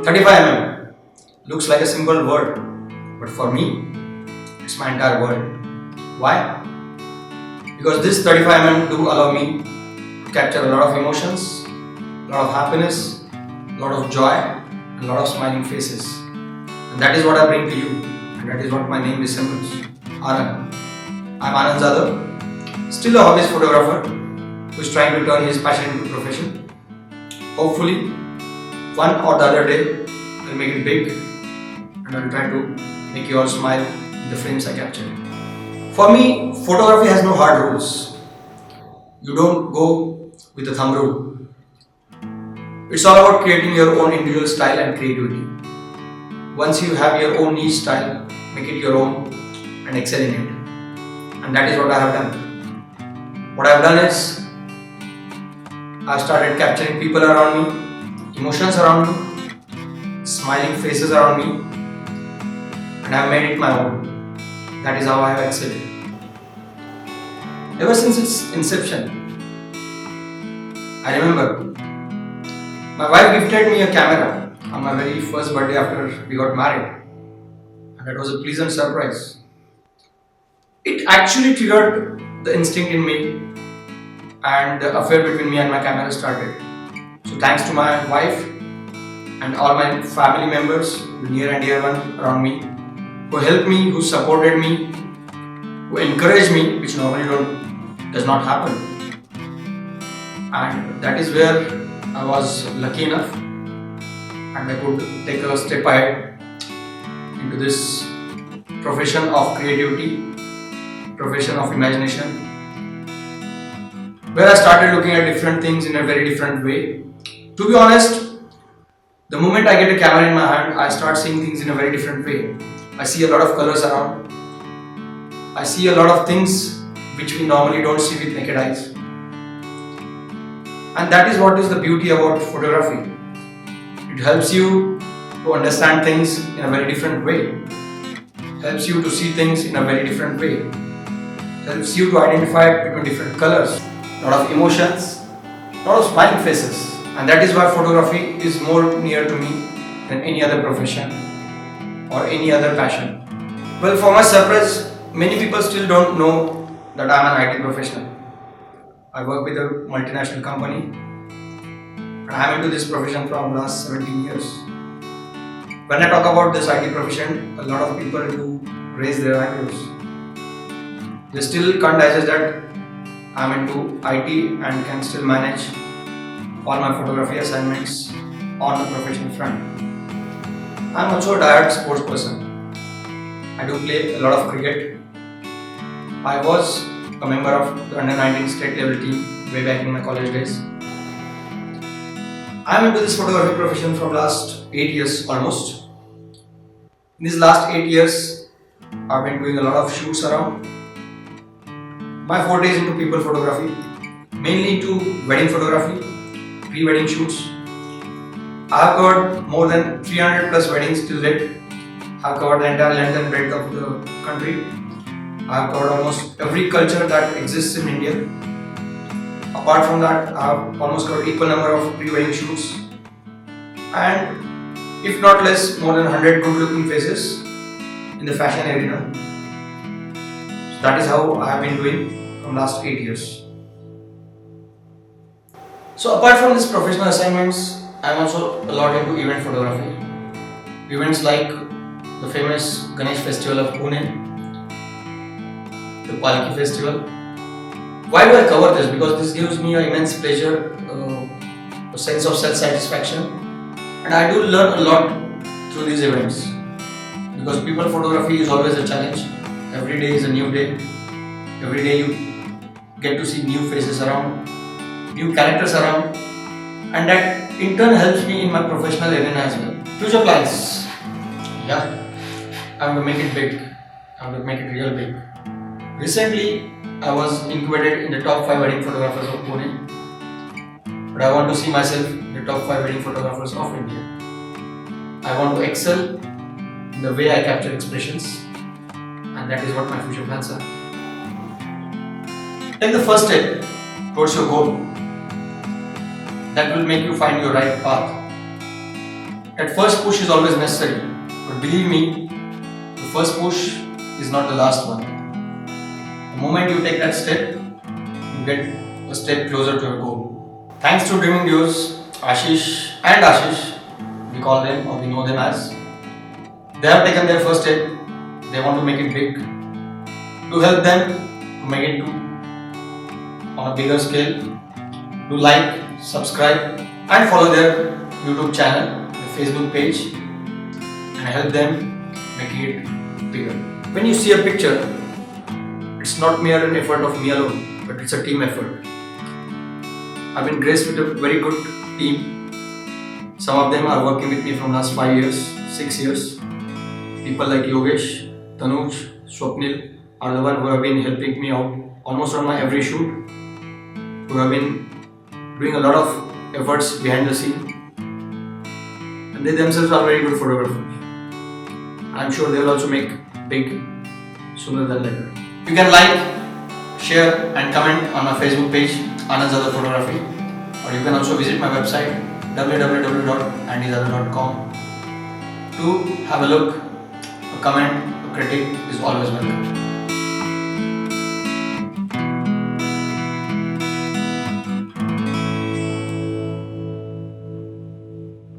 35 looks like a simple word, but for me, it's my entire world. Why? Because this 35 do allow me to capture a lot of emotions, a lot of happiness, a lot of joy, and a lot of smiling faces. And that is what I bring to you, and that is what my name resembles. Anand. I'm Anand Jadhav, still a hobbyist photographer who is trying to turn his passion into profession. Hopefully, one or the other day, I'll make it big and I'll try to make you all smile in the frames I capture. For me, photography has no hard rules. You don't go with a thumb rule. It's all about creating your own individual style and creativity. Once you have your own niche style, make it your own and excel in it. And that is what I have done. What I have done is, I've started capturing people around me, emotions around me, smiling faces around me, and I've made it my own. That is how I have excelled. Ever since its inception, I remember my wife gifted me a camera on my very first birthday after we got married, and that was a pleasant surprise. It actually triggered the instinct in me, and the affair between me and my camera started. So thanks to my wife and all my family members, the near and dear one around me, who helped me, who supported me, who encouraged me, which normally does not happen. And that is where I was lucky enough and I could take a step ahead into this profession of creativity, profession of imagination, where I started looking at different things in a very different way. To be honest, the moment I get a camera in my hand, I start seeing things in a very different way. I see a lot of colors around. I see a lot of things which we normally don't see with naked eyes. And that is what is the beauty about photography. It helps you to understand things in a very different way. Helps you to see things in a very different way. Helps you to identify between different colors. A lot of emotions, a lot of smiling faces, and that is why photography is more near to me than any other profession or any other passion. Well, for my surprise, many people still don't know that I am an IT professional. I work with a multinational company and I am into this profession from last 17 years. When I talk about this IT profession, a lot of people do raise their eyebrows. They still can't digest that I'm into IT and can still manage all my photography assignments on the professional front. I'm also a diehard sports person. I do play a lot of cricket. I was a member of the under-19 state level team way back in my college days. I'm into this photography profession from last 8 years almost. In these last 8 years, I've been doing a lot of shoots around. My forte is into people photography, mainly into wedding photography, pre-wedding shoots. I have covered more than 300 plus weddings till date. I have covered the entire length and breadth of the country. I have covered almost every culture that exists in India. Apart from that, I have almost covered equal number of pre-wedding shoots. And if not less, more than 100 good looking faces in the fashion arena. So that is how I have been doing from last 8 years. So apart from these professional assignments, I am also a lot into event photography. Events like the famous Ganesh festival of Pune, the Palki festival. Why do I cover this? Because this gives me an immense pleasure, a sense of self-satisfaction, and I do learn a lot through these events. Because people photography is always a challenge. Every day is a new day. Every day you get to see new faces around, new characters around, and that in turn helps me in my professional arena as well. Future plans. Yeah, I'm going to make it big. I'm going to make it real big. Recently, I was incubated in the top 5 wedding photographers of Pune, but I want to see myself in the top 5 wedding photographers of India. I want to excel in the way I capture expressions, and that is what my future plans are. Take the first step towards your goal. That will make you find your right path. That first push is always necessary, but believe me, the first push is not the last one. The moment you take that step, you get a step closer to your goal. Thanks to Dreaming Duos, Ashish and Ashish, we call them or we know them as, they have taken their first step. They want to make it big. To help them to make it on a bigger scale, do like, subscribe and follow their YouTube channel, their Facebook page, and help them making it bigger. When you see a picture, it's not mere an effort of me alone, but it's a team effort. I've been graced with a very good team. Some of them are working with me from last 5 years, 6 years. People like Yogesh, Tanuj, Swapnil are the ones who have been helping me out almost on my every shoot, who have been doing a lot of efforts behind the scene, and they themselves are very good photographers. I'm sure they will also make big sooner than later. You can like, share and comment on our Facebook page Anand Jadhav Photography, or you can also visit my website www.andyjadhav.com to have a look. A comment, a critic is always welcome.